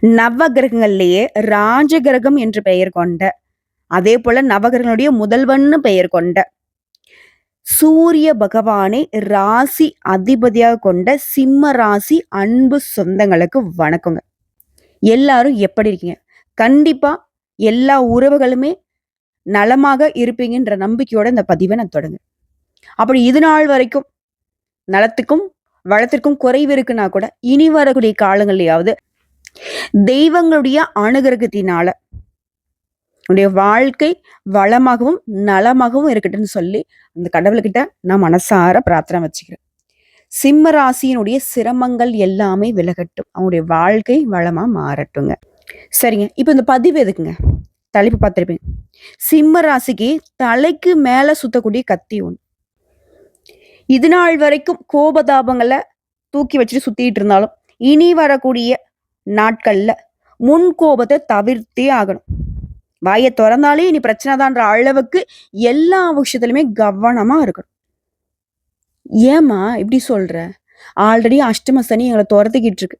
நவ கிரகங்கள்லயே ராஜ கிரகம் என்று பெயர் கொண்ட, அதே போல நவகிரகங்களுடைய முதல்வன்னு பெயர் கொண்ட சூரிய பகவானை ராசி அதிபதியாக கொண்ட சிம்ம ராசி அன்பு சொந்தங்களுக்கு வணக்கங்க. எல்லாரும் எப்படி இருக்கீங்க? கண்டிப்பா எல்லா உறவுகளுமே நலமாக இருப்பீங்கன்ற நம்பிக்கையோட இந்த பதிவை நான் தொடங்க. அப்படி இது நாள் வரைக்கும் நலத்துக்கும் வளத்திற்கும் குறைவு இருக்குன்னா கூட இனி வரக்கூடிய காலங்கள்லயாவது தெய்வங்களுடைய அனுகிரகத்தினால உன்னுடைய வாழ்க்கை வளமாகவும் நலமாகவும் இருக்கட்டும்னு சொல்லி அந்த கடவுள்கிட்ட நான் மனசார பிரார்த்தனை வச்சுக்கிறேன். சிம்ம ராசியினுடைய சிரமங்கள் எல்லாமே விலகட்டும், அவங்களுடைய வாழ்க்கை வளமா மாறட்டுங்க. சரிங்க, இப்போ இந்த பதிவு எதுக்குங்க? தலைப்பு பார்த்துருப்பீங்க. சிம்ம ராசிக்கு தலைக்கு மேல சுத்தக்கூடிய கத்தி ஒன்று. இது நாள் வரைக்கும் கோபதாபங்களை தூக்கி வச்சுட்டு சுத்திட்டு இருந்தாலும் இனி வரக்கூடிய நாட்கள்ல முன் கோபத்தை தவிர்த்தே ஆகணும். வாயை திறந்தாலே இனி பிரச்சனை தான்ற அளவுக்கு எல்லா விஷயத்துலையுமே கவனமா இருக்கணும். ஏமா இப்படி சொல்ற? ஆல்ரெடி அஷ்டம சனி எங்களை துரத்திக்கிட்டு இருக்கு.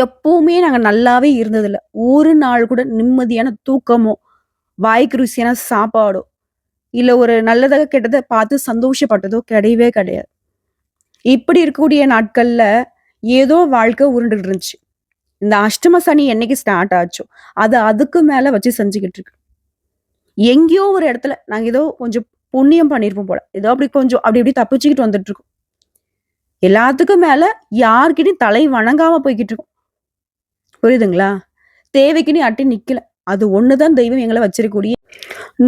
எப்பவுமே நாங்க நல்லாவே இருந்ததில்ல. ஒரு நாள் கூட நிம்மதியான தூக்கமோ வாய்க்கு ருசியான சாப்பாடோ இல்ல ஒரு நல்லதாக கெட்டதை பார்த்து சந்தோஷப்பட்டதோ கிடையவே கிடையாது. இப்படி இருக்கக்கூடிய நாட்கள்ல ஏதோ வாழ்க்கை உருண்டுட்டு இருந்துச்சு. இந்த அஷ்டம சனி என்னைக்கு ஸ்டார்ட் ஆச்சோ அது அதுக்கு மேல வச்சு செஞ்சுக்கிட்டு இருக்கு. எங்கேயோ ஒரு இடத்துல நாங்க ஏதோ கொஞ்சம் புண்ணியம் பண்ணிருப்போம் போல, ஏதோ அப்படி கொஞ்சம் அப்படி இப்படி தப்பிச்சுக்கிட்டு வந்துட்டு இருக்கோம். எல்லாத்துக்கும் மேல யார்கிட்டயும் தலை வணங்காம போய்கிட்டு இருக்கோம். புரியுதுங்களா? தேவைக்குன்னு அட்டி நிக்கல. அது ஒண்ணுதான் தெய்வம் எங்களை வச்சிருக்கக்கூடிய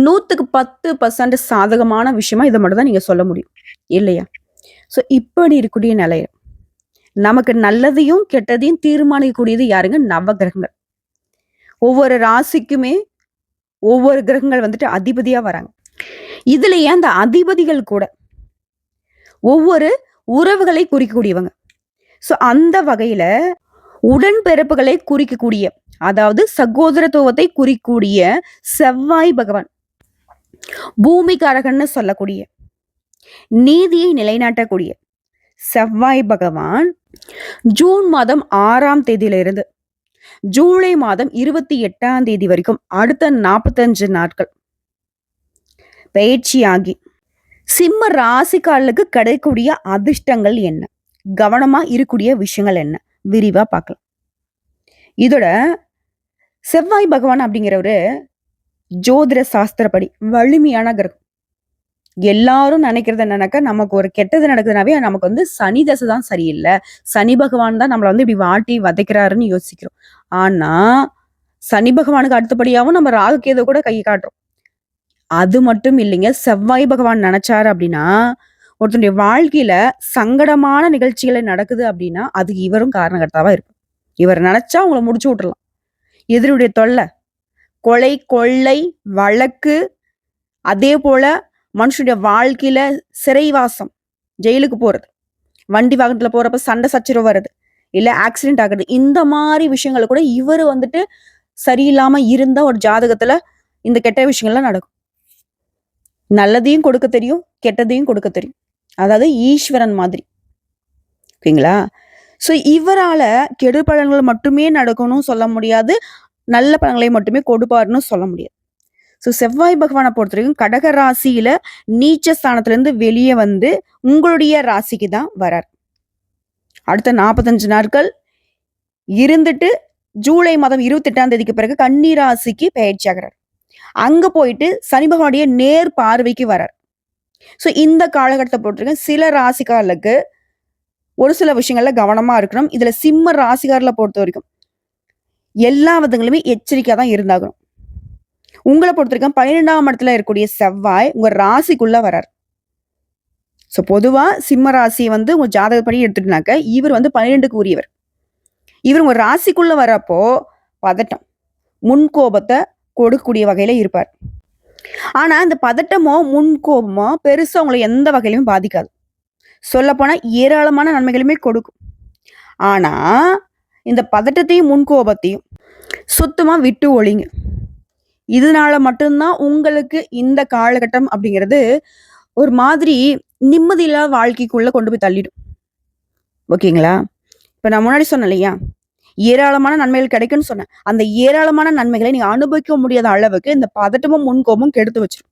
100% சாதகமான விஷயமா இதை மட்டும் தான் நீங்க சொல்ல முடியும் இல்லையா? சோ இப்படி இருக்கக்கூடிய நிலைய நமக்கு நல்லதையும் கெட்டதையும் தீர்மானிக்கக்கூடியது யாருங்க? நவ கிரகங்கள். ஒவ்வொரு ராசிக்குமே ஒவ்வொரு கிரகங்கள் வந்துட்டு அதிபதியா வராங்க. இதுலயே அந்த அதிபதிகள் கூட ஒவ்வொரு உறவுகளை குறிக்கக்கூடியவங்க. சோ அந்த வகையில உடன்பிறப்புகளை குறிக்கக்கூடிய, அதாவது சகோதரத்துவத்தை குறிக்கக்கூடிய செவ்வாய் பகவான், பூமிகாரகன்னு சொல்லக்கூடிய, நீதியை நிலைநாட்டக்கூடிய செவ்வாய் பகவான் ஜூன் மாதம் 6ஆம் தேதியிலிருந்து ஜூலை மாதம் 28ஆம் தேதி வரைக்கும் அடுத்த 45 நாட்கள் பயிற்சியாகி சிம்ம ராசிக்காரர்களுக்கு கிடைக்கக்கூடிய அதிர்ஷ்டங்கள் என்ன, கவனமா இருக்கக்கூடிய விஷயங்கள் என்ன, விரிவா பார்க்கலாம். இதோட செவ்வாய் பகவான் அப்படிங்கிறவரு ஜோதிட சாஸ்திரப்படி வலிமையான கிரகம். எல்லாரும் நினைக்கிறது என்னன்னாக்கா, நமக்கு ஒரு கெட்டது நடக்குதுனாவே நமக்கு வந்து சனி தசை தான் சரியில்லை, சனி பகவான் தான் நம்மளை வந்து இப்படி வாட்டி வதைக்கிறாருன்னு யோசிக்கிறோம். ஆனா சனி பகவானுக்கு அடுத்தபடியாகவும் நம்ம ராகுகேது கூட கை காட்டுறோம். அது மட்டும் இல்லைங்க, செவ்வாய் பகவான் நினைச்சாரு அப்படின்னா ஒருத்தனுடைய வாழ்க்கையில சங்கடமான நிகழ்ச்சிகளை நடக்குது அப்படின்னா அதுக்கு இவரும் காரணகர்த்தாவா இருக்கும். இவர் நினைச்சா உங்களை முடிச்சு விட்டுறலாம். எதிரியுடைய தொல்லை, கொலை, கொள்ளை, வழக்கு, அதே போல மனுஷனுடைய வாழ்க்கையில சிறைவாசம், ஜெயிலுக்கு போறது, வண்டி வாகனத்துல போறப்ப சண்டை சச்சரவு வருது, இல்ல ஆக்சிடென்ட் ஆகுது, இந்த மாதிரி விஷயங்கள் கூட இவர் வந்துட்டு சரியில்லாம இருந்த ஒரு ஜாதகத்துல இந்த கெட்ட விஷயங்கள்லாம் நடக்கும். நல்லதையும் கொடுக்க தெரியும், கெட்டதையும் கொடுக்க தெரியும். அதாவது ஈஸ்வரன் மாதிரி. ஓகேங்களா? சோ இவரால கெடு பலன்கள் மட்டுமே நடக்கணும்னு சொல்ல முடியாது, நல்ல பலன்களை மட்டுமே கொடுப்பாருன்னு சொல்ல முடியாது. ஸோ செவ்வாய் பகவானை பொறுத்த வரைக்கும் கடக ராசியில நீச்ச ஸ்தானத்துல இருந்து வெளியே வந்து உங்களுடைய ராசிக்கு தான் வரார். அடுத்த 45 நாட்கள் இருந்துட்டு ஜூலை மாதம் 28ஆம் தேதிக்கு பிறகு கன்னி ராசிக்கு பயிற்சி ஆகிறார். அங்க போயிட்டு சனி பகவானுடைய நேர் பார்வைக்கு வரார். ஸோ இந்த காலகட்டத்தை பொறுத்திருக்க சில ராசிக்காரர்களுக்கு ஒரு சில விஷயங்கள்ல கவனமா இருக்கணும். இதுல சிம்ம ராசிக்காரர்களை பொறுத்த வரைக்கும் எல்லா விதங்களுமே எச்சரிக்கையா தான் இருந்தாகணும். உங்களை பொறுத்த வரைக்கும் 12ஆம் இடத்துல இருக்கக்கூடிய செவ்வாய் உங்க ராசிக்குள்ள வரார். ஸோ பொதுவா சிம்ம ராசி வந்து உங்க ஜாதகப்படி எடுத்துட்டுனாக்க இவர் வந்து 12க்கு உரியவர். இவர் உங்க ராசிக்குள்ள வரப்போ பதட்டம், முன்கோபத்தை கொடுக்கக்கூடிய வகையில இருப்பார். ஆனா இந்த பதட்டமோ முன்கோபமோ பெருசா உங்களை எந்த வகையிலுமே பாதிக்காது. சொல்ல போனா ஏராளமான நன்மைகளுமே கொடுக்கும். ஆனா இந்த பதட்டத்தையும் முன்கோபத்தையும் சுத்தமா விட்டு ஒழிங்க. இதனால மட்டும்தான் உங்களுக்கு இந்த காலகட்டம் அப்படிங்கிறது ஒரு மாதிரி நிம்மதியில்லாத வாழ்க்கைக்குள்ள கொண்டு போய் தள்ளிடும். ஓகேங்களா? இப்ப நான் முன்னாடி சொன்னேன் இல்லையா, ஏராளமான நன்மைகள் கிடைக்கும்னு சொன்னேன். அந்த ஏராளமான நன்மைகளை நீங்க அனுபவிக்க முடியாத அளவுக்கு இந்த பதட்டமும், முன்கோபமும் கெடுத்து வச்சுரும்.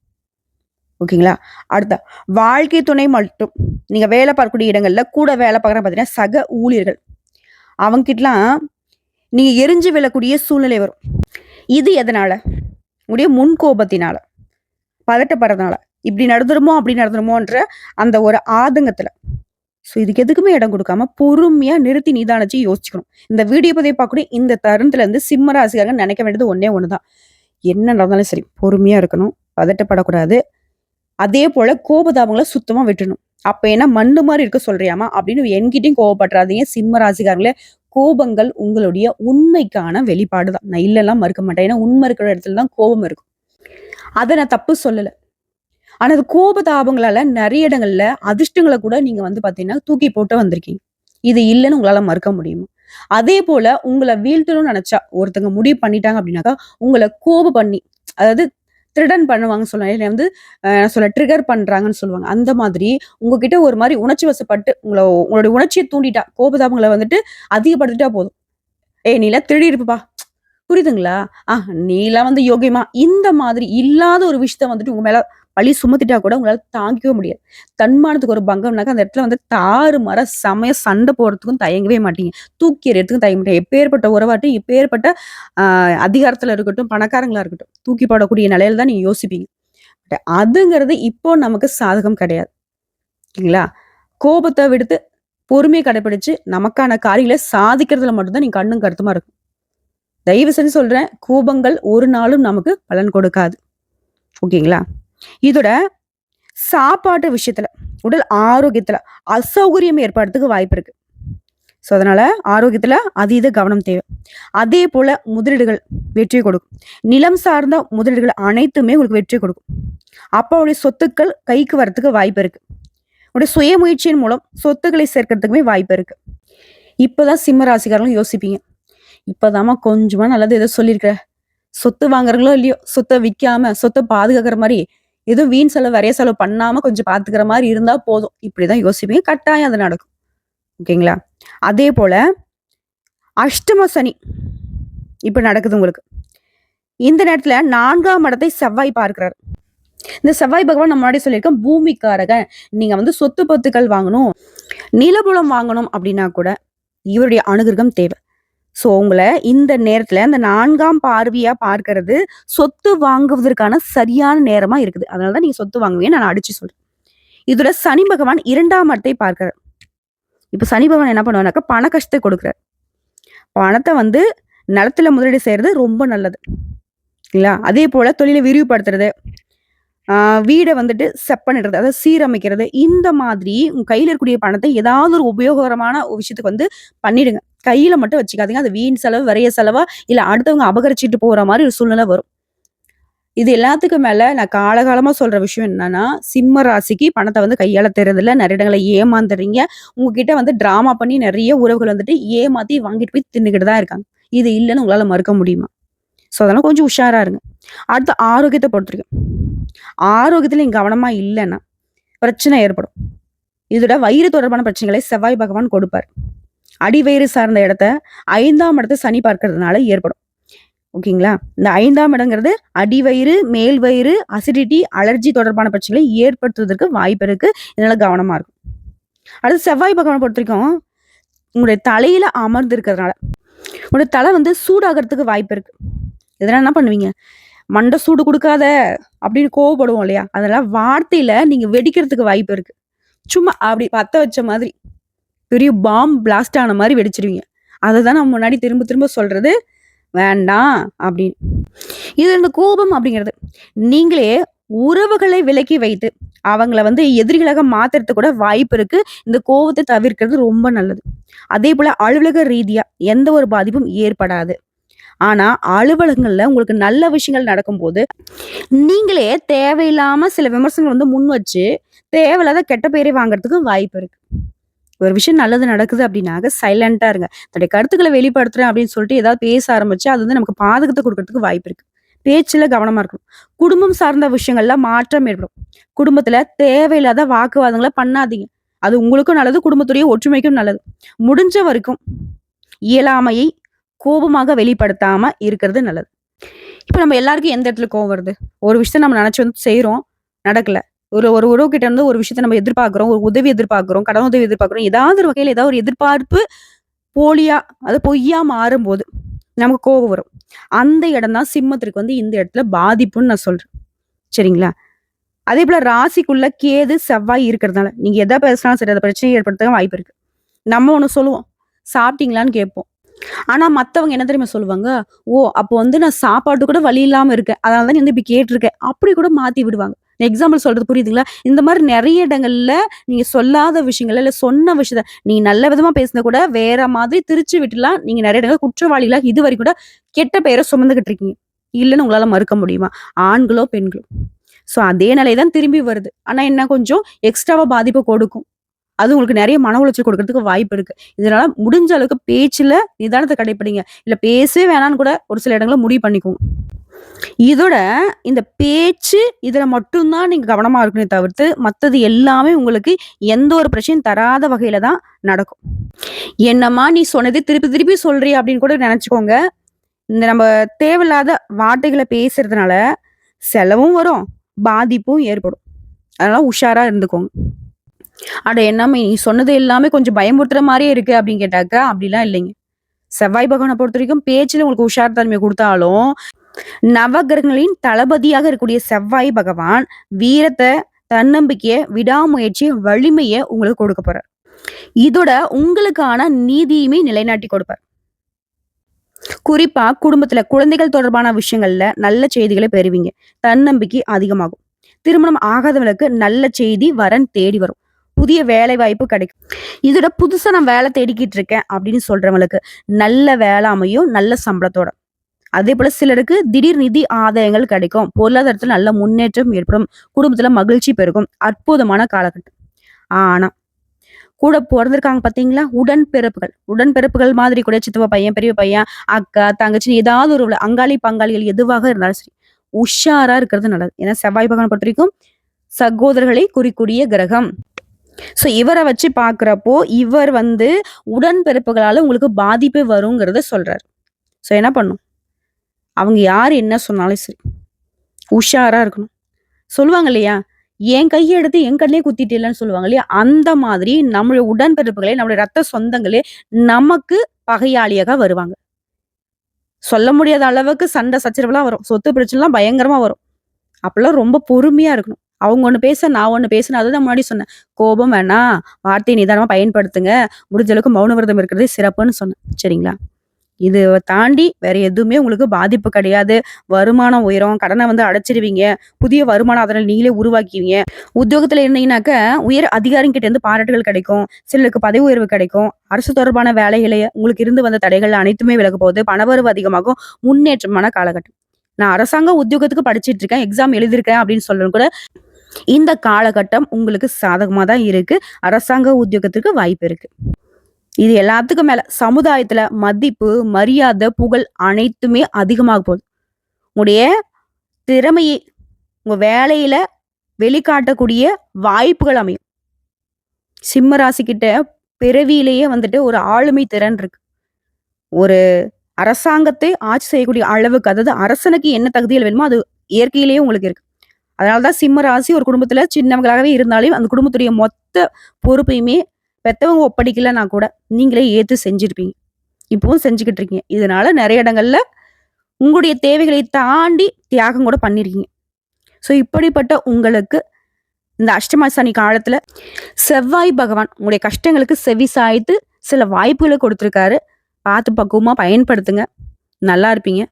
ஓகேங்களா? அடுத்த வாழ்க்கை துணை மட்டும் நீங்க வேலை பார்க்கக்கூடிய இடங்கள்ல கூட வேலை பார்க்குற பார்த்தீங்கன்னா, சக ஊழியர்கள். அவங்ககிட்டலாம் நீங்க எரிஞ்சு விழக்கூடிய சூழ்நிலை வரும். இது எதனால? உங்களுடைய முன்கோபத்தினால, பதட்டப்படுறதுனால. இப்படி நடந்துருமோ, அப்படி நடந்துருமோன்ற அந்த ஒரு ஆதங்கத்துல. ஸோ இதுக்கு எதுக்குமே இடம் குடுக்காம, பொறுமையா நிறுத்தி நிதானிச்சு யோசிச்சுக்கணும். இந்த வீடியோ பதிவை பார்க்கக்கூடிய இந்த தருணத்துல இருந்து சிம்ம ராசிக்காரங்க நினைக்க வேண்டியது ஒண்ணே ஒண்ணுதான். என்ன நடந்தாலும் சரி, பொறுமையா இருக்கணும். பதட்டப்படக்கூடாது. அதே போல கோபதாபங்கள சுத்தமா விட்டுறணும். அப்ப என்ன மண்ணு மாரி இருக்க சொல்றியாம்மா? அப்படின்னு என்கிட்டயும் கோவப்பட்றாதீங்க. சிம்ம ராசிக்காரங்களே, கோபங்கள் உங்களுடைய உண்மைக்கான வெளிப்பாடு தான். நான் இல்லலாம் மறுக்க மாட்டேன். ஏன்னா உண்மை இருக்கிற இடத்துல தான் கோபம் இருக்கும். அத நான் தப்பு சொல்லல. ஆனா அது கோபதாபங்களால நெறைய இடங்கள்ல அதிர்ஷ்டங்கள கூட நீங்க வந்து பார்த்தீங்கன்னா, தூக்கி போட்டு வந்திருக்கீங்க. இது இல்லன்னு உங்களால மறுக்க முடியுமா? அதே போல உங்கள வீழ்த்தணும்னு நெனச்சா, ஒருத்தங்க முடிவு பண்ணிட்டாங்க அப்படின்னாக்கா, உங்கள கோபம் பண்ணி, அதாவது த்ரிடன் பண்ணுவாங்கன்னு சொல்லுவாங்க. இல்ல வந்து நான் சொல்ல ட்ரிகர் பண்றாங்கன்னு சொல்லுவாங்க. அந்த மாதிரி உங்ககிட்ட ஒரு மாரி உணர்ச்சி வசப்பட்டு, உங்களுடைய உணர்ச்சிய தூண்டிட்டா, கோபதாபங்கள வந்துட்டு அதிகப்படுத்திட்டா போதும். "ஏய் நீலாம் திருடியிருப்பப்பா." புரியுதுங்களா? நீலாம் வந்து யோகியமா இந்த மாதிரி இல்லாத ஒரு விஷயத்த வந்துட்டு உங்க மேல பழி சுமத்திட்டா கூட உங்களால தாங்கிக்கவே முடியாது. தன்மானத்துக்கு ஒரு பங்கம்னாக்கா, அந்த இடத்துல வந்து தாறுமாறா செமையா சண்டை போடுறதுக்கும் தயங்கவே மாட்டீங்க. தூக்கி எறியறதுக்கும் தயங்க மாட்டீங்க. எப்பேர்ப்பட்ட உறவாகட்டும், எப்பேர்ப்பட்ட அ அதிகாரத்துல இருக்கட்டும், பணக்காரங்களா இருக்கட்டும், தூக்கி போடக்கூடிய நிலையில தான் நீங்க யோசிப்பீங்க. அதுங்கிறது இப்போ நமக்கு சாதகம் கிடையாது. இல்லைங்களா? கோபத்த விடுத்து பொறுமைய கடைபிடிச்சு நமக்கான காரியங்கள சாதிக்கிறதுல மட்டும் தான் நீங்க கண்ணும் கருத்துமா இருக்கணும். தயவு செஞ்சு சொல்றேன். கோபங்கள் ஒரு நாளும் நமக்கு பலன் கொடுக்காது. ஓகேங்களா? இதோட சாப்பாட்டு விஷயத்துல, உடல் ஆரோக்கியத்துல அசௌகரியம் ஏற்படுறதுக்கு வாய்ப்பு இருக்கு. ஸோ அதனால ஆரோக்கியத்துல அதீத கவனம் தேவை. அதே போல முதலீடுகள் வெற்றி கொடுக்கும். நிலம் சார்ந்த முதலீடுகள் அனைத்துமே உங்களுக்கு வெற்றி கொடுக்கும். அப்பாவுடைய சொத்துக்கள் கைக்கு வரதுக்கு வாய்ப்பு இருக்கு. உங்களுடைய சுய முயற்சியின் மூலம் சொத்துக்களை சேர்க்கறதுக்குமே வாய்ப்பு இருக்கு. இப்பதான் சிம்ம ராசிக்காரங்களும் யோசிப்பீங்க. இப்பதாம்மா கொஞ்சமா நல்லது ஏதோ சொல்லியிருக்கிற. சொத்து வாங்குறாங்களோ இல்லையோ, சொத்த விக்காம, சொத்த பாதுகாக்கிற மாரி, எதுவும் வீண் செலவு, விரைய செலவு பண்ணாம கொஞ்சம் பாத்துக்கிற மாரி இருந்தா போதும். இப்படிதான் யோசிப்பீங்க. கட்டாயம் அது நடக்கும். ஓகேங்களா? அதே போல அஷ்டம சனி இப்ப நடக்குது உங்களுக்கு. இந்த நேரத்துல 4ஆம் இடத்தை செவ்வாய் பார்க்கிறார். இந்த செவ்வாய் பகவான் நம்ம முன்னாடி சொல்லியிருக்கோம் பூமிக்காரகன். நீங்க வந்து சொத்து பத்துக்கள் வாங்கணும், நிலபுலம் வாங்கணும் அப்படின்னா கூட இவருடைய அனுகிரகம் தேவை. ஸோ உங்கள இந்த நேரத்துல இந்த 4ஆம் பார்வையா பார்க்கிறது சொத்து வாங்குவதற்கான சரியான நேரமா இருக்குது. அதனால தான் நீங்க சொத்து வாங்குவீங்கன்னு நான் அடிச்சு சொல்றேன். இதோட சனி பகவான் 2ஆம் இடத்தை பார்க்கிறார். இப்ப சனி பகவான் என்ன பண்ணுவாருனாக்கா, பண கஷ்டத்தை கொடுக்குறார். பணத்த வந்து நிலத்துல முதலீடு செய்றது ரொம்ப நல்லது. இல்லையா? அதே போல தொழில விரிவுபடுத்துறது, வீட வந்துட்டு செப்பனிடுறது, அதாவது சீரமைக்கிறது, இந்த மாதிரி உங்க கையில இருக்கக்கூடிய பணத்தை ஏதாவது ஒரு உபயோகரமான ஒரு விஷயத்துக்கு வந்து பண்ணிடுங்க. கையில மட்டும் வச்சுக்காதீங்க. அது வீண் செலவு, விரைய செலவா, இல்ல அடுத்தவங்க அபகரிச்சுட்டு போற மாரி ஒரு சூழ்நிலை வரும். இது எல்லாத்துக்கும் மேல நான் காலகாலமா சொல்ற விஷயம் என்னன்னா, சிம்ம ராசிக்கு பணத்த வந்து கையாள தெரியறதில்ல. நெறைய இடங்கள்ல ஏமாந்துடுறீங்க. உங்ககிட்ட வந்து டிராமா பண்ணி நெறைய உறவுகள் வந்துட்டு ஏமாத்தி வாங்கிட்டு போய் தின்னுகிட்டு தான் இருக்காங்க. இது இல்லன்னு உங்களால மறுக்க முடியுமா? ஸோ அதெல்லாம் கொஞ்சம் உஷாரா இருங்க. அடுத்து ஆரோக்கியத்த பொறுத்தவரைக்கும். ஆரோக்கியத்துல நீங்க கவனமா இல்லன்னா, பிரச்சனை ஏற்படும். இதோட வயிறு தொடர்பான பிரச்சனைகளை செவ்வாய் பகவான் கொடுப்பார். அடிவயிறு சார்ந்த இடத்த 5ஆம் இடத்த சனி பார்க்கிறதுனால ஏற்படும். ஓகேங்களா? இந்த 5ஆம் இடங்கிறது அடிவயிறு, மேல் வயிறு, அசிடிட்டி, அலர்ஜி தொடர்பான பிரச்சனைகளை ஏற்படுத்துவதற்கு வாய்ப்பு இருக்கு. இதனால கவனமா இருக்கும். அடுத்து செவ்வாய் பகவான பொறுத்தவரைக்கும், உங்களுடைய தலையில அமர்ந்து இருக்கிறதுனால, உங்களுடைய தலை வந்து சூடாகறதுக்கு வாய்ப்பு இருக்கு. இதெல்லாம் என்ன பண்ணுவீங்க? "மண்ட சூடு குடுக்காத" அப்படின்னு கோவப்படுவோம் இல்லையா? அதெல்லாம் வார்த்தையில நீங்க வெடிக்கிறதுக்கு வாய்ப்பு இருக்கு. சும்மா அப்படி பத்த வச்ச மாதிரி, பெரிய பாம் பிளாஸ்ட் ஆன மாரி வெடிச்சிருவீங்க. அததான் நான் முன்னாடி திரும்ப திரும்ப சொல்றது. வேண்டாம் அப்படின்னு. இது இந்த கோபம் அப்படிங்கிறது, நீங்களே உறவுகளை விலக்கி வைத்து, அவங்கள வந்து எதிரிகளாக மாத்துறதுக்கு கூட வாய்ப்பு இருக்கு. இந்த கோவத்த தவிர்க்கிறது ரொம்ப நல்லது. அதேபோல அலுவலக ரீதியா எந்த ஒரு பாதிப்பும் ஏற்படாது. ஆனா, அலுவலகங்கள்ல உங்களுக்கு நல்ல விஷயங்கள் நடக்கும்போது, நீங்களே தேவையில்லாம சில விமர்சனங்கள் வந்து முன் வச்சு, தேவையில்லாத கெட்ட பேரை வாங்குறதுக்கு வாய்ப்பு இருக்கு. ஒரு விஷயம் நல்லது நடக்குது அப்படின்னாக்க சைலண்டா இருங்க. தன்னுடைய கருத்துக்கள வெளிப்படுத்துறேன் அப்படின்னு சொல்லிட்டு ஏதாவது பேச ஆரம்பிச்சா, அது வந்து நமக்கு பாதகத்த குடுக்கறதுக்கு வாய்ப்பு இருக்கு. பேச்சுல கவனமா இருக்கணும். குடும்பம் சார்ந்த விஷயங்கள்ல மாற்றம் ஏற்படும். குடும்பத்துல தேவையில்லாத வாக்குவாதங்கள பண்ணாதீங்க. அது உங்களுக்கும் நல்லது, குடும்பத்துடைய ஒற்றுமைக்கும் நல்லது. முடிஞ்ச வரைக்கும் இயலாமையை கோபமாக வெளிப்படுத்தாம இருக்கிறது நல்லது. இப்ப நம்ம எல்லாருக்கும் எந்த இடத்துல கோவம் வருது? ஒரு விஷயத்த நம்ம நெனச்சு வந்து செய்றோம். நடக்கல. ஒரு ஒரு உறவுகிட்ட இருந்து ஒரு விஷயத்த நம்ம எதிர்பார்க்கிறோம். ஒரு உதவி எதிர்பார்க்கிறோம். கடன் உதவி எதிர்பார்க்கிறோம். ஏதாவது ஒரு வகையில ஏதாவது ஒரு எதிர்பார்ப்பு போலியா, அது பொய்யா மாறும்போது, நமக்கு கோவம் வரும். அந்த இடம் தான் சிம்மத்திற்கு வந்து இந்த இடத்துல பாதிப்புன்னு நான் சொல்றேன். சரிங்களா? அதேபோல ராசிக்குள்ள கேது, செவ்வாய் இருக்கிறதுனால, நீங்க எத பேசினாலும் சரி, அது பிரச்சனைய ஏற்படுத்த வாய்ப்பு இருக்கு. நம்ம ஒண்ணு சொல்லுவோம். சாப்பிட்டீங்களான்னு கேட்போம். ஆனா மத்தவங்க என்ன தெரியுமா சொல்லுவாங்க? "ஓ! அப்போ வந்து நான் சாப்பாட்டுக்கு கூட வழி இல்லாம இருக்கேன். அதனால தான் நீ வந்து இப்படி கேட்டுருக்க." அப்படி கூட மாத்தி விடுவாங்க. எக்ஸாம்பிள் சொல்றது புரியுதுங்களா? இந்த மாரி நெறைய இடங்கள்ல நீங்க சொல்லாத விஷயங்கள, இல்ல சொன்ன விஷயத்த நீங்க நல்ல விதமா பேசினா கூட வேற மாதிரி திரிச்சு விட்டுலாம் நீங்க நெறைய இடங்கள்ல குற்றவாளிகளா இதுவரைக்கும் கூட கெட்ட பெயர சுமந்துகிட்டு இருக்கீங்க. இல்லன்னு உங்களால மறுக்க முடியுமா? ஆண்களோ, பெண்களோ. ஸோ அதே நிலை தான் திரும்பி வருது. ஆனா என்ன கொஞ்சம் எக்ஸ்ட்ராவா பாதிப்பு கொடுக்கும். அது உங்களுக்கு நெறைய மன உளைச்சல் கொடுக்கறதுக்கு வாய்ப்பு இருக்கு. இதனால முடிஞ்ச அளவுக்கு பேச்சுல நிதானத்த கடைப்பிடிங்க. இல்ல பேசவே வேணான்னு கூட ஒரு சில இடங்கள்ல முடிவு பண்ணிக்கோங்க. இதோட இந்த பேச்சு இதுல மட்டும் தான் நீங்க கவனமா இருக்கணுமே தவிர்த்து, மத்தது எல்லாமே உங்களுக்கு எந்த ஒரு பிரச்சனையும் தராத வகையில தான் நடக்கும். "என்னம்மா நீ சொன்னது திருப்பி திருப்பி சொல்றியே" அப்படின்னு கூட நெனச்சுக்கோங்க. இந்த நம்ம தேவையில்லாத வார்த்தைகள பேசுறதுனால செலவும் வரும், பாதிப்பும் ஏற்படும். அதனால உஷாரா இருந்துக்கோங்க. அட என்னம்மா நீ சொன்னது எல்லாமே கொஞ்சம் பயமுறுத்துற மாரியே இருக்கு அப்படின்னு கேட்டாக்கா, அப்படிலாம் இல்லைங்க. செவ்வாய் பகவான பொறுத்தவரைக்கும் பேச்சுல உங்களுக்கு உஷார் தன்மைய குடுத்தாலும், நவகிரகங்களின் தளபதியாக இருக்கக்கூடிய செவ்வாய் பகவான் வீரத்த, தன்னம்பிக்கைய, விடாமுயற்சி, வலிமைய உங்களுக்கு கொடுக்க போறார். இதோட உங்களுக்கான நீதியுமே நிலைநாட்டி கொடுப்பார். குறிப்பா குடும்பத்துல குழந்தைகள் தொடர்பான விஷயங்கள்ல நல்ல செய்திகள பெறுவீங்க. தன்னம்பிக்கை அதிகமாகும். திருமணம் ஆகாதவங்களுக்கு நல்ல செய்தி, வரன் தேடி வரும். புதிய வேலை வாய்ப்பு கிடைக்கும். இதோட புதுசா நான் வேலை தேடிக்கிட்டு இருக்கேன் அப்படின்னு சொல்றவங்களுக்கு நல்ல வேலை அமையும், நல்ல சம்பளத்தோட. அதேபோல சிலருக்கு திடீர் நிதி ஆதாயங்கள் கிடைக்கும். பொருளாதாரத்துல நல்ல முன்னேற்றம் ஏற்படும். குடும்பத்துல மகிழ்ச்சி பெருகும். அற்புதமான காலகட்டம். ஆனா கூட பொறந்திருக்காங்க பார்த்தீங்களா? உடன்பிறப்புகள். உடன்பிறப்புகள் மாதிரி கூட சித்தப்பா பையன், பெரிய பையன், அக்கா, தங்கச்சின்னு ஏதாவது ஒரு அங்காளி, பங்காளிகள் எதுவாக இருந்தாலும் சரி, உஷாரா இருக்கிறது நல்லது. ஏன்னா செவ்வாய் பகவான பொறுத்தவரைக்கும் சகோதரர்களை குறிக்கூடிய கிரகம். ஸோ இவர வச்சு பார்க்கிறப்போ, இவர் வந்து உடன்பிறப்புகளால உங்களுக்கு பாதிப்பு வருங்கிறத சொல்றாரு. ஸோ என்ன பண்ணும்? அவங்க யார் என்ன சொன்னாலும் சரி, உஷாரா இருக்கணும். சொல்லுவாங்க இல்லையா? என் கைய எடுத்து என் கண்லயே குத்திட்டேலன்னு சொல்லுவாங்க இல்லையா? அந்த மாதிரி நம்முடைய உடன்பிறப்புகளே, நம்முடைய ரத்த சொந்தங்களே நமக்கு பகையாளியாக வருவாங்க. சொல்ல முடியாத அளவுக்கு சண்டை சச்சரவுலாம் வரும். சொத்து பிரச்சனைலாம் பயங்கரமா வரும். அப்பலாம் ரொம்ப பொறுமையா இருக்கணும். அவங்க ஒண்ணு பேச, நான் ஒண்ணு பேசினேன். அதுதான் முன்னாடி சொன்னேன். கோபம் வேணாம். வார்த்தைய நிதானமா பயன்படுத்துங்க. முடிஞ்ச அளவுக்கு மௌன விரதம் இருக்கிறதே சிறப்புன்னு சொன்னேன். சரிங்களா? இது தாண்டி வேற எதுவுமே உங்களுக்கு பாதிப்பு கிடையாது. வருமானம் உயரும். கடன வந்து அடைச்சிருவீங்க. புதிய வருமான ஆதாரங்கள் நீங்களே உருவாக்குவீங்க. உத்தியோகத்துல இருந்தீங்கன்னாக்க, உயர் அதிகாரிகிட்ட இருந்து பாராட்டுகள் கிடைக்கும். சிலருக்கு பதவி உயர்வு கிடைக்கும். அரசு தொடர்பான வேலைகள உங்களுக்கு இருந்து வந்த தடைகள் அனைத்துமே விலகப் போகுது. பணவரவு அதிகமாகும். முன்னேற்றமான காலகட்டம். நான் அரசாங்க உத்தியோகத்துக்கு படிச்சுட்டு இருக்கேன். எக்ஸாம் எழுதியிருக்கேன் அப்படின்னு சொல்றவங்க கூட, இந்த காலகட்டம் உங்களுக்கு சாதகமா தான் இருக்கு. அரசாங்க உத்தியோகத்திற்கு வாய்ப்பு இருக்கு. இது எல்லாத்துக்கும் மேல சமுதாயத்துல மதிப்பு, மரியாதை, புகழ் அனைத்துமே அதிகமாக போகுது. உங்களுடைய திறமையை உங்க வேலையில வெளிக்காட்டக்கூடிய வாய்ப்புகள் அமையும். சிம்ம ராசிக்கிட்ட பிறவியிலேயே வந்துட்டு ஒரு ஆளுமை திறன் இருக்கு. ஒரு அரசாங்கத்தை ஆட்சி செய்யக்கூடிய அளவுக்கு, அதாவது அரசனுக்கு என்ன தகுதிகள் வேணுமோ அது இயற்கையிலேயே உங்களுக்கு இருக்கு. அதனால தான் சிம்ம ராசி ஒரு குடும்பத்துல சின்னவங்களாகவே இருந்தாலும், அந்த குடும்பத்துடைய மொத்த பொறுப்பையுமே பெத்தவங்க ஒப்படைக்கலன்னா கூட, நீங்களே ஏத்து செஞ்சிருப்பீங்க. இப்பவும் செஞ்சுகிட்டு இருக்கீங்க. இதனால நெறைய இடங்கள்ல உங்களுடைய தேவைகளை தாண்டி தியாகம் கூட பண்ணியிருக்கீங்க. ஸோ இப்படிப்பட்ட உங்களுக்கு இந்த அஷ்டம சனி காலத்துல செவ்வாய் பகவான் உங்களுடைய கஷ்டங்களுக்கு செவி சாய்த்து சில வாய்ப்புகள குடுத்துருக்காரு. பார்த்து பக்குவமா பயன்படுத்துங்க. நல்லா இருப்பீங்க.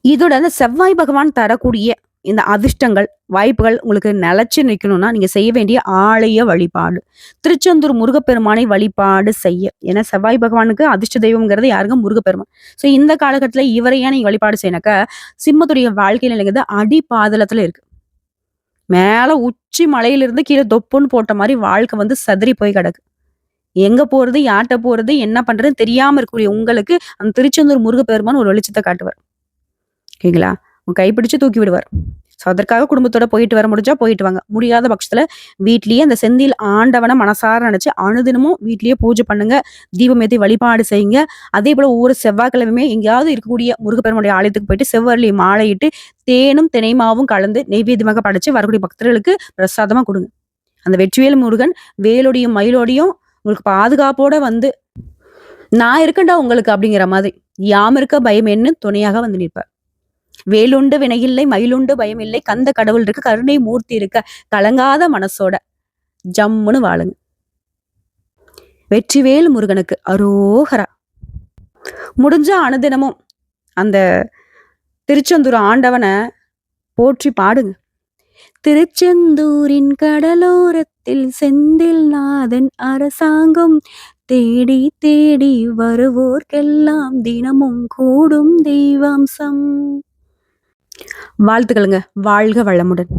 இதோட அந்த செவ்வாய் பகவான் தரக்கூடிய இந்த அதிர்ஷ்டங்கள், வாய்ப்புகள் உங்களுக்கு நிலைச்சு நிக்கணும்னா, நீங்க செய்ய வேண்டிய ஆலய வழிபாடு. திருச்செந்தூர் முருகப்பெருமானை வழிபாடு செய்ய. ஏன்னா செவ்வாய் பகவானுக்கு அதிர்ஷ்ட தெய்வம்ங்கிறது யாருங்க? முருகப்பெருமான். ஸோ இந்த காலகட்டத்துல இவரை ஏன் நீங்க வழிபாடு செய்யனாக்கா, சிம்மத்துடைய வாழ்க்கை நிலைங்கிறது அடிபாதளத்துல இருக்கு. மேல உச்சி மலையிலிருந்து கீழ தொப்புன்னு போட்ட மாரி வாழ்க்கை வந்து சிதறி போய் கிடக்கு. எங்க போறது? யார்ட்ட போறது? என்ன பண்றதுன்னு தெரியாம இருக்கக்கூடிய உங்களுக்கு, அந்த திருச்செந்தூர் முருகப்பெருமான் ஒரு வெளிச்சத்த காட்டுவார். ஓகேங்களா? உங்க கைப்பிடிச்சு தூக்கி விடுவார். ஸோ அதற்காக குடும்பத்தோட போயிட்டு வர முடிஞ்சா போயிட்டு வாங்க. முடியாத பட்சத்துல வீட்லயே அந்த செந்தில் ஆண்டவன மனசார நினைச்சு அனுதினமும் வீட்லயே பூஜை பண்ணுங்க. தீபம் ஏத்தி வழிபாடு செய்யுங்க. அதேபோல ஒவ்வொரு செவ்வாய்க்கிழமையுமே எங்கேயாவது இருக்கக்கூடிய முருகப்பெருமானுடைய ஆலயத்துக்கு போயிட்டு செவ்வரளி மாலையிட்டு தேனும் தினைமாவும் கலந்து நெய்வேத்தியமாக படைச்சு வரக்கூடிய பக்தர்களுக்கு பிரசாதமா குடுங்க. அந்த வெற்றிவேல் முருகன் வேலோடையும் மயிலோடையும் உங்களுக்கு பாதுகாப்போட வந்து, "நான் இருக்கேன்டா உங்களுக்கு" அப்படிங்கிற மாதிரி. "யாம் இருக்க பயம் என்ன" துணையாக வந்து நிற்பார். வேலுண்டு வினையில்லை, மயிலுண்டு பயமில்லை, கந்த கடவுள் இருக்க, கருணை மூர்த்தி இருக்க, கலங்காத மனசோட ஜம்முன்னு வாழுங்க. வெற்றிவேல் முருகனுக்கு அரோகரா. முடிஞ்சா அனுதினமும் அந்த திருச்செந்தூர் ஆண்டவன போற்றி பாடுங்க. திருச்செந்தூரின் கடலோரத்தில் செந்தில் நாதன் அரசாங்கம் தேடி தேடி வருவோர்க்கெல்லாம் தினமும் கூடும் தெய்வாம்சம். வாழ்த்துக்களுங்க. வாழ்க வளமுடன்.